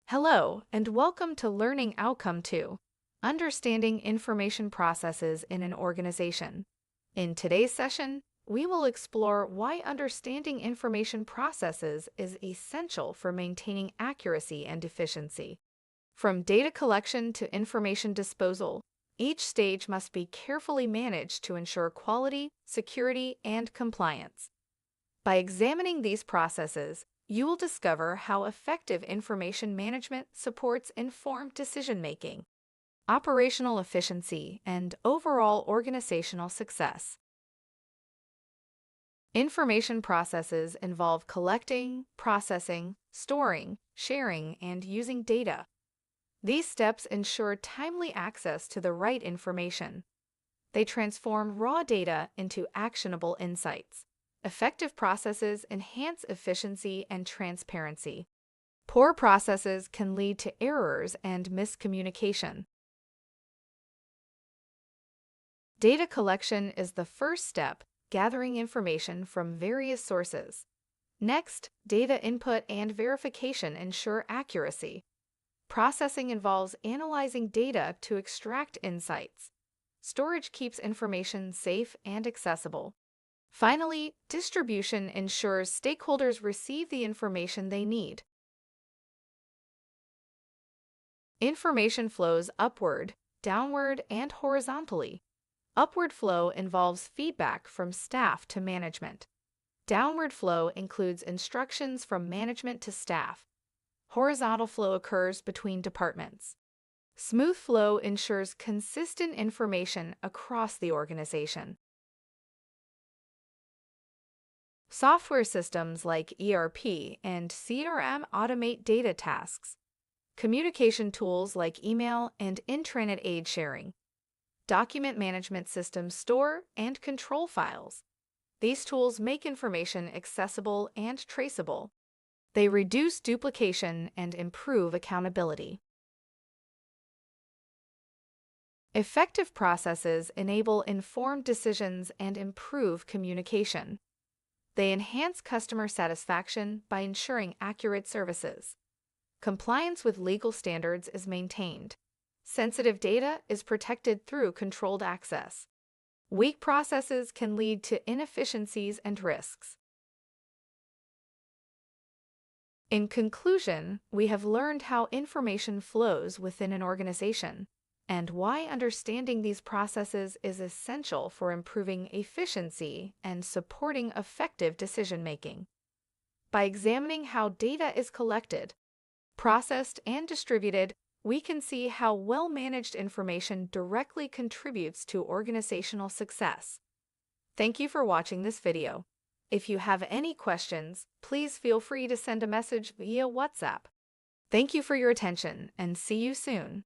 Hello, and welcome to Learning Outcome 2, Understanding Information Processes in an Organization. In today's session, we will explore why understanding information processes is essential for maintaining accuracy and efficiency. From data collection to information disposal, each stage must be carefully managed to ensure quality, security, and compliance. By examining these processes, you will discover how effective information management supports informed decision-making, operational efficiency, and overall organizational success. Information processes involve collecting, processing, storing, sharing, and using data. These steps ensure timely access to the right information. They transform raw data into actionable insights. Effective processes enhance efficiency and transparency. Poor processes can lead to errors and miscommunication. Data collection is the first step, gathering information from various sources. Next, data input and verification ensure accuracy. Processing involves analyzing data to extract insights. Storage keeps information safe and accessible. Finally, distribution ensures stakeholders receive the information they need. Information flows upward, downward, and horizontally. Upward flow involves feedback from staff to management. Downward flow includes instructions from management to staff. Horizontal flow occurs between departments. Smooth flow ensures consistent information across the organization. Software systems like ERP and CRM automate data tasks. Communication tools like email and intranet aid sharing. Document management systems store and control files. These tools make information accessible and traceable. They reduce duplication and improve accountability. Effective processes enable informed decisions and improve communication. They enhance customer satisfaction by ensuring accurate services. Compliance with legal standards is maintained. Sensitive data is protected through controlled access. Weak processes can lead to inefficiencies and risks. In conclusion, we have learned how information flows within an organization and why understanding these processes is essential for improving efficiency and supporting effective decision-making. By examining how data is collected, processed, and distributed, we can see how well-managed information directly contributes to organizational success. Thank you for watching this video. If you have any questions, please feel free to send a message via WhatsApp. Thank you for your attention, and see you soon.